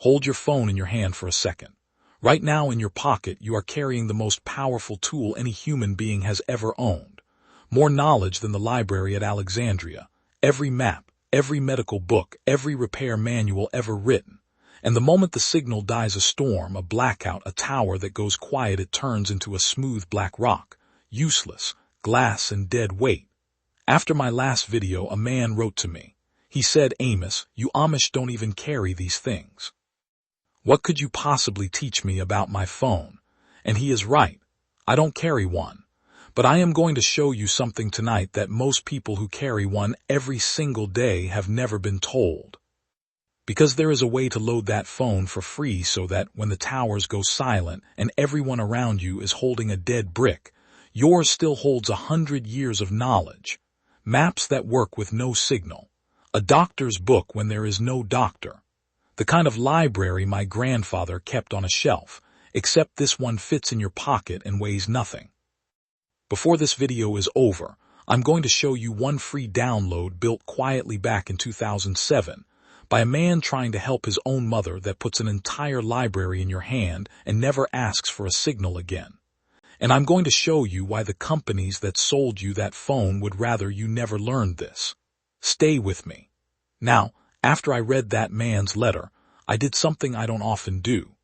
Hold your phone in your hand for a second. Right now in your pocket, you are carrying the most powerful tool any human being has ever owned. More knowledge than the library at Alexandria. Every map, every medical book, every repair manual ever written. And the moment the signal dies, a storm, a blackout, a tower that goes quiet, it turns into a smooth black rock. Useless, glass and dead weight. After my last video, a man wrote to me. He said, "Amos, you Amish don't even carry these things. What could you possibly teach me about my phone?" And he is right. I don't carry one. But I am going to show you something tonight that most people who carry one every single day have never been told. Because there is a way to load that phone for free so that when the towers go silent and everyone around you is holding a dead brick, yours still holds 100 years of knowledge. Maps that work with no signal. A doctor's book when there is no doctor. The kind of library my grandfather kept on a shelf, except this one fits in your pocket and weighs nothing. Before this video is over, I'm going to show you one free download built quietly back in 2007 by a man trying to help his own mother that puts an entire library in your hand and never asks for a signal again. And I'm going to show you why the companies that sold you that phone would rather you never learned this. Stay with me. Now, after I read that man's letter, I did something I don't often do.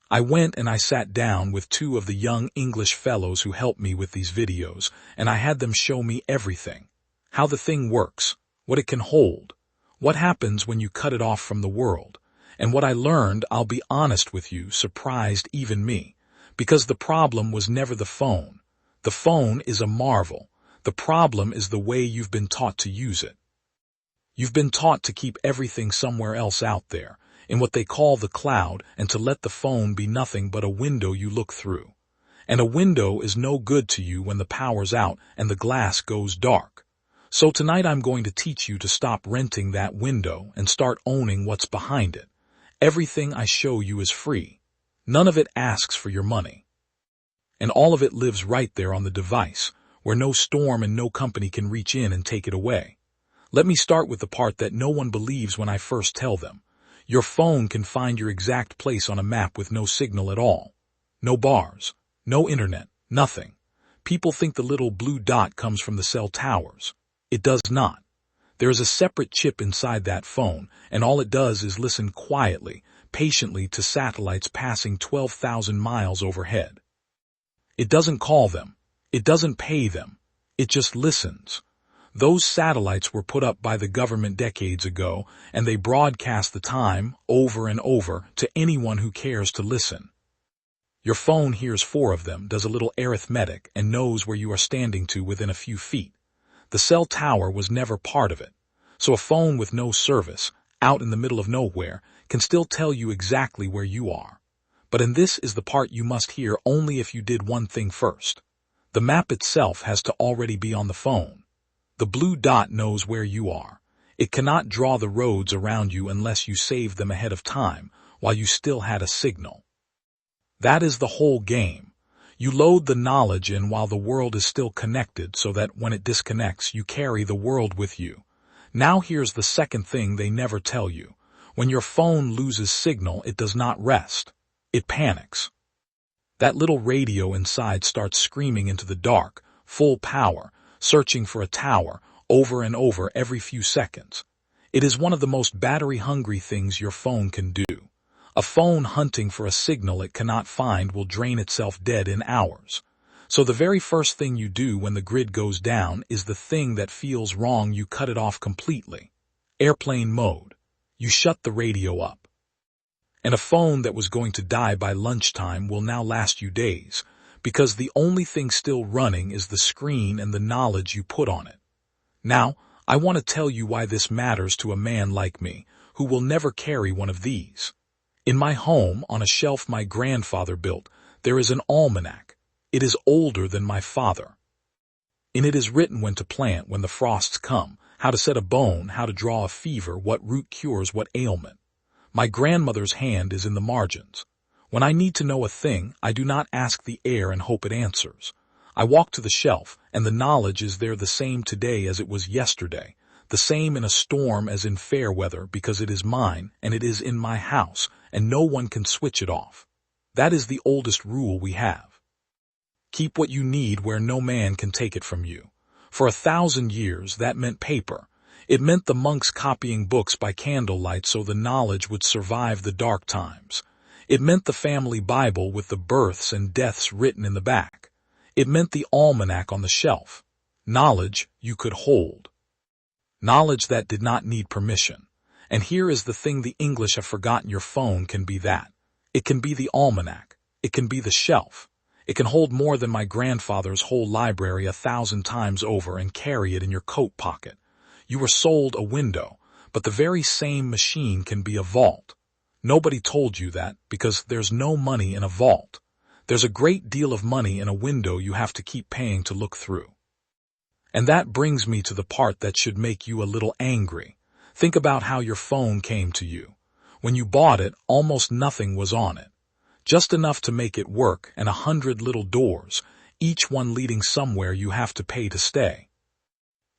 I went and I sat down with two of the young English fellows who helped me with these videos, and I had them show me everything. How the thing works, what it can hold, what happens when you cut it off from the world, and what I learned, I'll be honest with you, surprised even me, because the problem was never the phone. The phone is a marvel. The problem is the way you've been taught to use it. You've been taught to keep everything somewhere else out there, in what they call the cloud, and to let the phone be nothing but a window you look through. And a window is no good to you when the power's out and the glass goes dark. So tonight I'm going to teach you to stop renting that window and start owning what's behind it. Everything I show you is free. None of it asks for your money. And all of it lives right there on the device, where no storm and no company can reach in and take it away. Let me start with the part that no one believes when I first tell them. Your phone can find your exact place on a map with no signal at all. No bars, no internet, nothing. People think the little blue dot comes from the cell towers. It does not. There is a separate chip inside that phone, and all it does is listen quietly, patiently to satellites passing 12,000 miles overhead. It doesn't call them. It doesn't pay them. It just listens. Those satellites were put up by the government decades ago, and they broadcast the time, over and over, to anyone who cares to listen. Your phone hears 4 of them, does a little arithmetic, and knows where you are standing to within a few feet. The cell tower was never part of it. So a phone with no service, out in the middle of nowhere, can still tell you exactly where you are. But and this is the part you must hear only if you did one thing first. The map itself has to already be on the phone. The blue dot knows where you are. It cannot draw the roads around you unless you saved them ahead of time, while you still had a signal. That is the whole game. You load the knowledge in while the world is still connected so that when it disconnects, you carry the world with you. Now here's the second thing they never tell you. When your phone loses signal, it does not rest. It panics. That little radio inside starts screaming into the dark, full power, searching for a tower, over and over every few seconds. It is one of the most battery-hungry things your phone can do. A phone hunting for a signal it cannot find will drain itself dead in hours. So the very first thing you do when the grid goes down is the thing that feels wrong. You cut it off completely. Airplane mode. You shut the radio up. And a phone that was going to die by lunchtime will now last you days, because the only thing still running is the screen and the knowledge you put on it. Now, I want to tell you why this matters to a man like me, who will never carry one of these. In my home, on a shelf my grandfather built, there is an almanac. It is older than my father. In it is written when to plant when the frosts come, how to set a bone, how to draw a fever, what root cures what ailment. My grandmother's hand is in the margins. When I need to know a thing, I do not ask the air and hope it answers. I walk to the shelf, and the knowledge is there the same today as it was yesterday. the same in a storm as in fair weather, because it is mine, and it is in my house, and no one can switch it off. That is the oldest rule we have. Keep what you need where no man can take it from you. For 1,000 years, that meant paper. It meant the monks copying books by candlelight so the knowledge would survive the dark times. It meant the family Bible with the births and deaths written in the back. It meant the almanac on the shelf. Knowledge you could hold. Knowledge that did not need permission. And here is the thing the English have forgotten: your phone can be that. It can be the almanac. It can be the shelf. It can hold more than my grandfather's whole library 1,000 times over and carry it in your coat pocket. You were sold a window, but the very same machine can be a vault. Nobody told you that because there's no money in a vault. There's a great deal of money in a window you have to keep paying to look through. And that brings me to the part that should make you a little angry. Think about how your phone came to you. When you bought it, almost nothing was on it. Just enough to make it work, and 100 little doors, each one leading somewhere you have to pay to stay.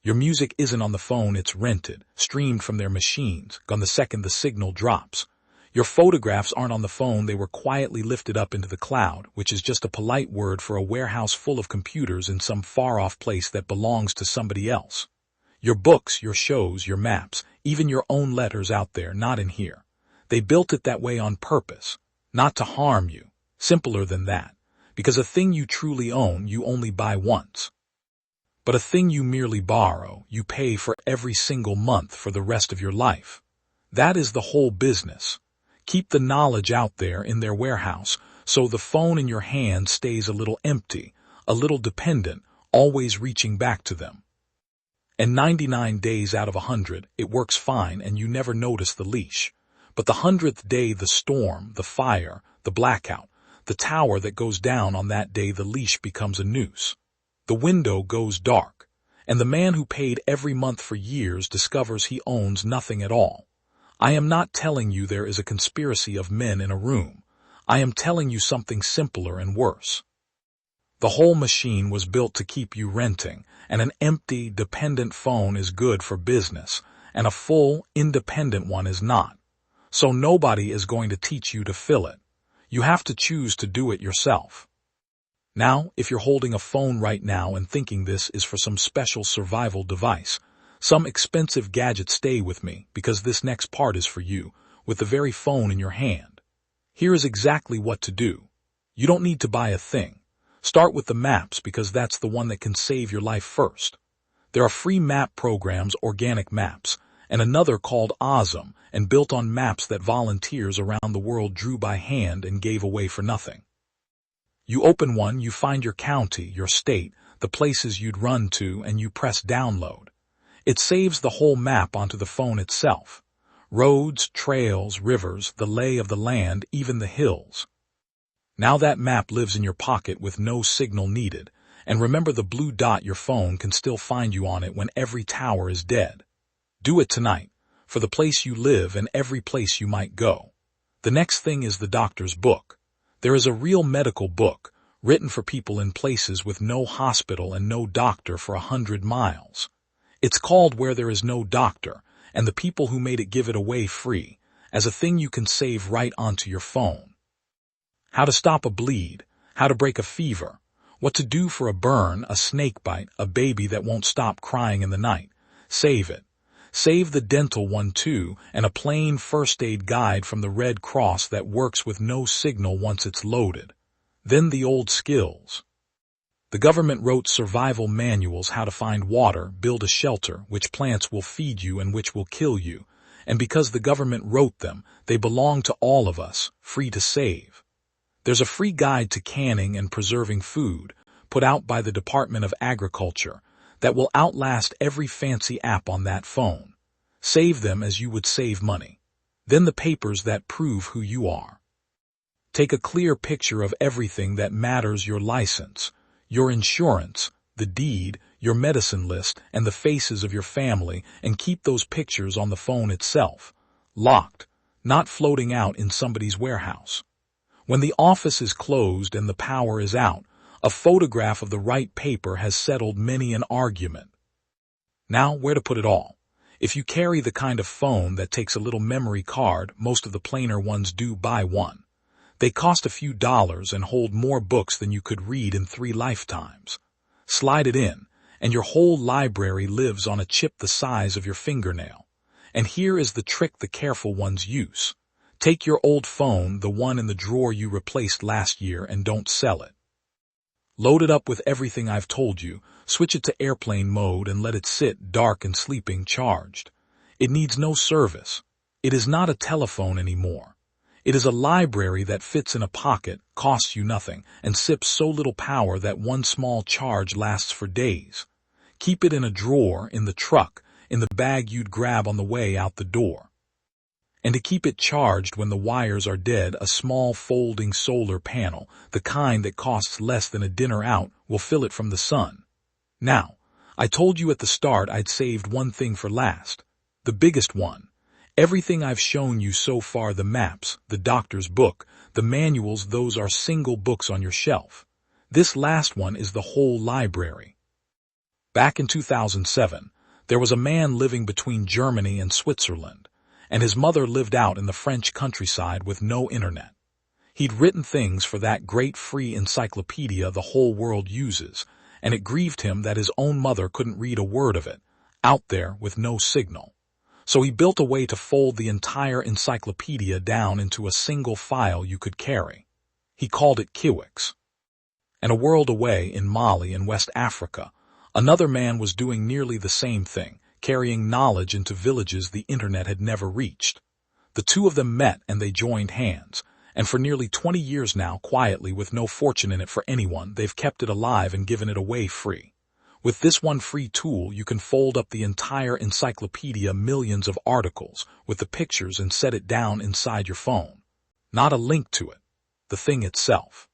Your music isn't on the phone, it's rented, streamed from their machines, gone the second the signal drops. Your photographs aren't on the phone, they were quietly lifted up into the cloud, which is just a polite word for a warehouse full of computers in some far-off place that belongs to somebody else. Your books, your shows, your maps, even your own letters out there, not in here. They built it that way on purpose, not to harm you. Simpler than that, because a thing you truly own you only buy once. But a thing you merely borrow, you pay for every single month for the rest of your life. That is the whole business. Keep the knowledge out there in their warehouse, so the phone in your hand stays a little empty, a little dependent, always reaching back to them. And 99 days out of 100, it works fine and you never notice the leash. But the 100th day, the storm, the fire, the blackout, the tower that goes down on that day, the leash becomes a noose. The window goes dark, and the man who paid every month for years discovers he owns nothing at all. I am not telling you there is a conspiracy of men in a room. I am telling you something simpler and worse. The whole machine was built to keep you renting, and an empty, dependent phone is good for business, and a full, independent one is not. So nobody is going to teach you to fill it. You have to choose to do it yourself. Now, if you're holding a phone right now and thinking this is for some special survival device, some expensive gadget, stay with me, because this next part is for you, with the very phone in your hand. Here is exactly what to do. You don't need to buy a thing. Start with the maps, because that's the one that can save your life first. There are free map programs, organic maps, and another called Awesome, and built on maps that volunteers around the world drew by hand and gave away for nothing. You open one, you find your county, your state, the places you'd run to, and you press download. It saves the whole map onto the phone itself. Roads, trails, rivers, the lay of the land, even the hills. Now that map lives in your pocket with no signal needed, and remember, the blue dot your phone can still find you on it when every tower is dead. Do it tonight, for the place you live and every place you might go. The next thing is the doctor's book. There is a real medical book, written for people in places with no hospital and no doctor for 100 miles. It's called Where There Is No Doctor, and the people who made it give it away free, as a thing you can save right onto your phone. How to stop a bleed, how to break a fever, what to do for a burn, a snake bite, a baby that won't stop crying in the night. Save it. Save the dental one too, and a plain first aid guide from the Red Cross that works with no signal once it's loaded. Then the old skills. The government wrote survival manuals: how to find water, build a shelter, which plants will feed you and which will kill you. And because the government wrote them, they belong to all of us, free to save. There's a free guide to canning and preserving food, put out by the Department of Agriculture, that will outlast every fancy app on that phone. Save them as you would save money. Then the papers that prove who you are. Take a clear picture of everything that matters: your license, your insurance, the deed, your medicine list, and the faces of your family, and keep those pictures on the phone itself, locked, not floating out in somebody's warehouse. When the office is closed and the power is out, a photograph of the right paper has settled many an argument. Now, where to put it all? If you carry the kind of phone that takes a little memory card, most of the plainer ones do buy one. They cost a few dollars and hold more books than you could read in 3 lifetimes. Slide it in, and your whole library lives on a chip the size of your fingernail. And here is the trick the careful ones use. Take your old phone, the one in the drawer you replaced last year, and don't sell it. Load it up with everything I've told you, switch it to airplane mode and let it sit dark and sleeping charged. It needs no service. It is not a telephone anymore. It is a library that fits in a pocket, costs you nothing, and sips so little power that one small charge lasts for days. Keep it in a drawer, in the truck, in the bag you'd grab on the way out the door. And to keep it charged when the wires are dead, a small folding solar panel, the kind that costs less than a dinner out, will fill it from the sun. Now, I told you at the start I'd saved one thing for last. The biggest one. Everything I've shown you so far, the maps, the doctor's book, the manuals, those are single books on your shelf. This last one is the whole library. Back in 2007, there was a man living between Germany and Switzerland, and his mother lived out in the French countryside with no internet. He'd written things for that great free encyclopedia the whole world uses, and it grieved him that his own mother couldn't read a word of it, out there with no signal. So he built a way to fold the entire encyclopedia down into a single file you could carry. He called it Kiwix. And a world away in Mali in West Africa, another man was doing nearly the same thing, carrying knowledge into villages the internet had never reached. The two of them met and they joined hands, and for nearly 20 years now, quietly with no fortune in it for anyone, they've kept it alive and given it away free. With this one free tool, you can fold up the entire encyclopedia, millions of articles, with the pictures, and set it down inside your phone. Not a link to it, the thing itself.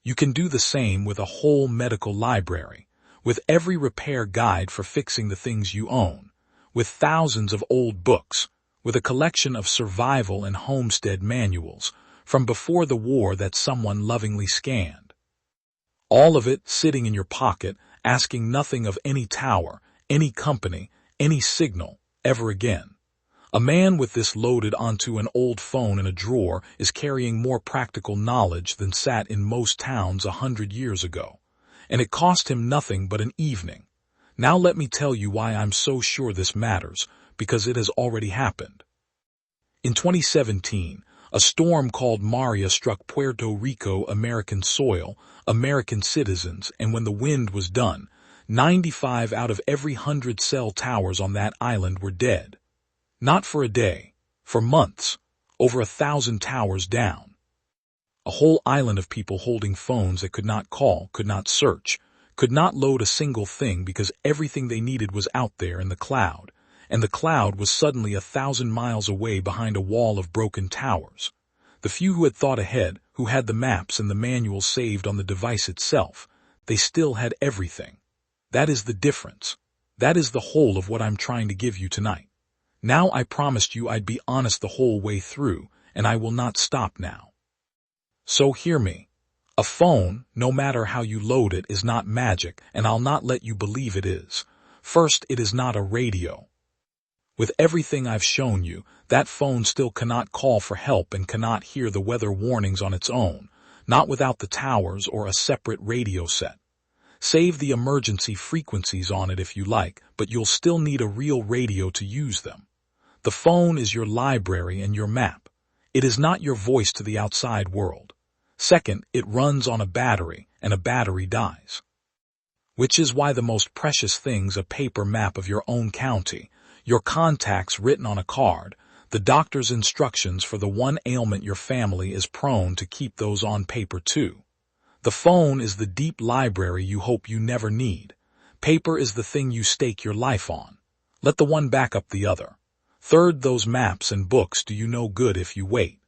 You can do the same with a whole medical library, with every repair guide for fixing the things you own, with thousands of old books, with a collection of survival and homestead manuals from before the war that someone lovingly scanned. All of it sitting in your pocket, asking nothing of any tower, any company, any signal, ever again. A man with this loaded onto an old phone in a drawer is carrying more practical knowledge than sat in most towns 100 years ago. And it cost him nothing but an evening. Now let me tell you why I'm so sure this matters, because it has already happened. In 2017, a storm called Maria struck Puerto Rico, American soil, American citizens, and when the wind was done, 95 out of every 100 cell towers on that island were dead. Not for a day, for months, over 1,000 towers down. A whole island of people holding phones that could not call, could not search, could not load a single thing because everything they needed was out there in the cloud, and the cloud was suddenly 1,000 miles away behind a wall of broken towers. The few who had thought ahead, who had the maps and the manuals saved on the device itself, they still had everything. That is the difference. That is the whole of what I'm trying to give you tonight. Now I promised you I'd be honest the whole way through, and I will not stop now. So hear me. A phone, no matter how you load it, is not magic, and I'll not let you believe it is. First, it is not a radio. With everything I've shown you, that phone still cannot call for help and cannot hear the weather warnings on its own, not without the towers or a separate radio set. Save the emergency frequencies on it if you like, but you'll still need a real radio to use them. The phone is your library and your map. It is not your voice to the outside world. Second, it runs on a battery, and a battery dies. Which is why the most precious things, a paper map of your own county, your contacts written on a card, the doctor's instructions for the one ailment your family is prone to, keep those on paper too. The phone is the deep library you hope you never need. Paper is the thing you stake your life on. Let the one back up the other. Third, those maps and books do you no good if you wait.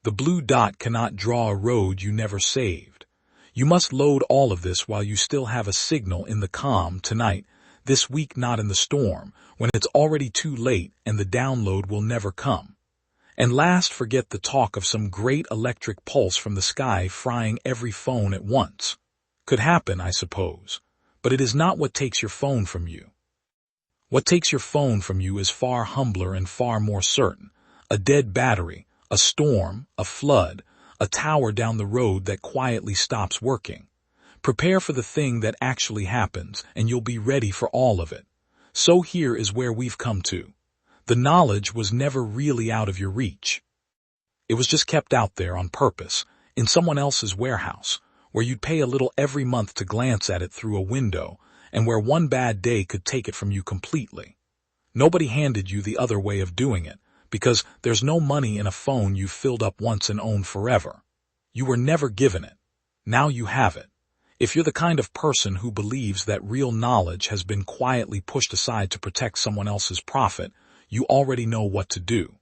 The blue dot cannot draw a road you never saved. You must load all of this while you still have a signal in the calm tonight, this week, not in the storm, when it's already too late and the download will never come. And last, forget the talk of some great electric pulse from the sky frying every phone at once. Could happen, I suppose, but it is not what takes your phone from you. What takes your phone from you is far humbler and far more certain. A dead battery, a storm, a flood, a tower down the road that quietly stops working. Prepare for the thing that actually happens, and you'll be ready for all of it. So here is where we've come to. The knowledge was never really out of your reach. It was just kept out there on purpose, in someone else's warehouse, where you'd pay a little every month to glance at it through a window, and where one bad day could take it from you completely. Nobody handed you the other way of doing it, because there's no money in a phone you've filled up once and owned forever. You were never given it. Now you have it. If you're the kind of person who believes that real knowledge has been quietly pushed aside to protect someone else's profit, you already know what to do.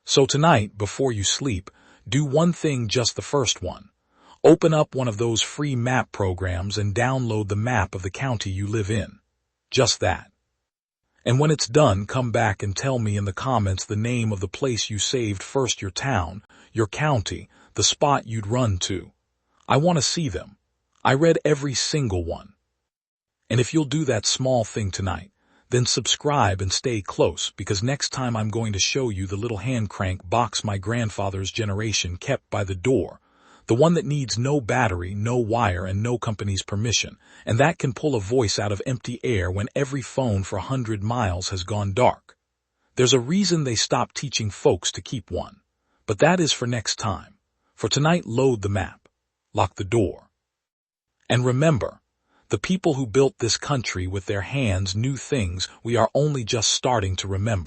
So tonight, before you sleep, do one thing, just the first one. Open up one of those free map programs and download the map of the county you live in. Just that. And when it's done, come back and tell me in the comments the name of the place you saved first, your town, your county, the spot you'd run to. I want to see them. I read every single one. And if you'll do that small thing tonight, then subscribe and stay close, because next time I'm going to show you the little hand crank box my grandfather's generation kept by the door. The one that needs no battery, no wire, and no company's permission, and that can pull a voice out of empty air when every phone for 100 miles has gone dark. There's a reason they stopped teaching folks to keep one. But that is for next time. For tonight, load the map. Lock the door. And remember, the people who built this country with their hands knew things we are only just starting to remember.